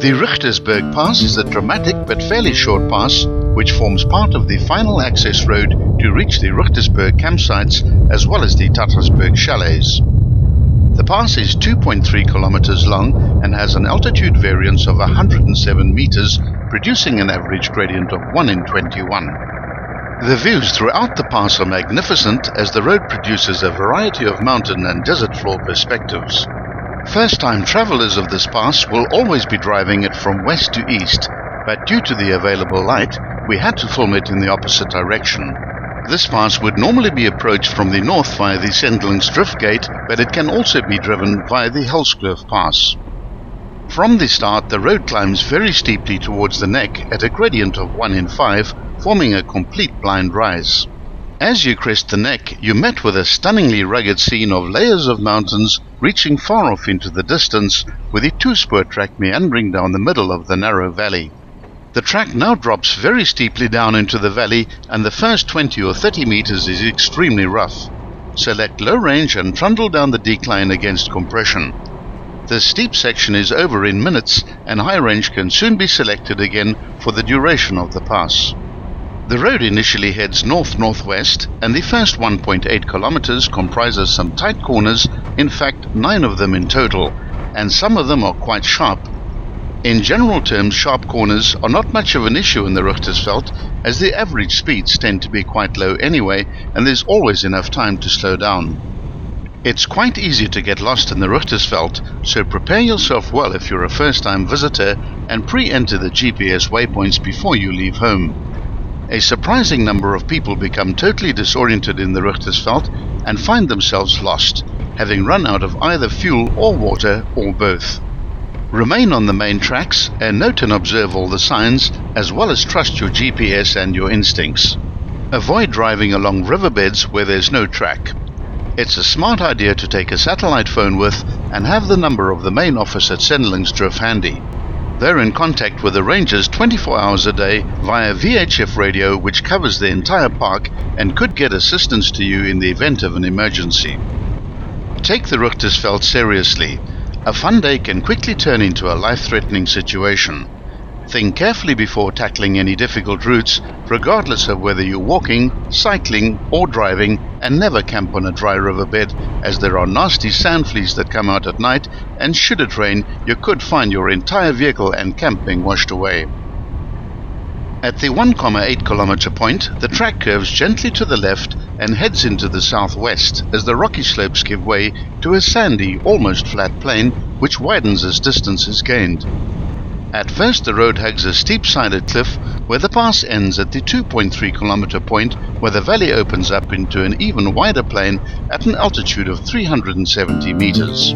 The Richtersberg Pass is a dramatic but fairly short pass which forms part of the final access road to reach the Richtersberg campsites as well as the Tattersberg chalets. The pass is 2.3 kilometers long and has an altitude variance of 107 meters, producing an average gradient of 1 in 21. The views throughout the pass are magnificent as the road produces a variety of mountain and desert floor perspectives. First-time travelers of this pass will always be driving it from west to east, but due to the available light, we had to film it in the opposite direction. This pass would normally be approached from the north via the Sendlingsdrift gate, but it can also be driven via the Helskloof Pass. From the start, the road climbs very steeply towards the neck at a gradient of 1 in 5, forming a complete blind rise. As you crest the neck, you met with a stunningly rugged scene of layers of mountains reaching far off into the distance, with the two-spur track meandering down the middle of the narrow valley. The track now drops very steeply down into the valley, and the first 20 or 30 meters is extremely rough. Select low range and trundle down the decline against compression. The steep section is over in minutes, and high range can soon be selected again for the duration of the pass. The road initially heads north-northwest, and the first 1.8 kilometers comprises some tight corners, in fact 9 of them in total, and some of them are quite sharp. In general terms, sharp corners are not much of an issue in the Richtersveld, as the average speeds tend to be quite low anyway, and there's always enough time to slow down. It's quite easy to get lost in the Richtersveld, so prepare yourself well if you're a first-time visitor, and pre-enter the GPS waypoints before you leave home. A surprising number of people become totally disoriented in the Richtersveld and find themselves lost, having run out of either fuel or water, or both. Remain on the main tracks and note and observe all the signs, as well as trust your GPS and your instincts. Avoid driving along riverbeds where there's no track. It's a smart idea to take a satellite phone with and have the number of the main office at Sendlingsdrift handy. They're in contact with the rangers 24 hours a day via VHF radio, which covers the entire park and could get assistance to you in the event of an emergency. Take the Richtersveld seriously. A fun day can quickly turn into a life-threatening situation. Think carefully before tackling any difficult routes, regardless of whether you're walking, cycling or driving, and never camp on a dry riverbed, as there are nasty sand fleas that come out at night, and should it rain, you could find your entire vehicle and camp being washed away. At the 1.8 kilometer point, the track curves gently to the left and heads into the southwest as the rocky slopes give way to a sandy, almost flat plain, which widens as distance is gained. At first, the road hugs a steep-sided cliff where the pass ends at the 2.3 kilometer point, where the valley opens up into an even wider plain at an altitude of 370 meters.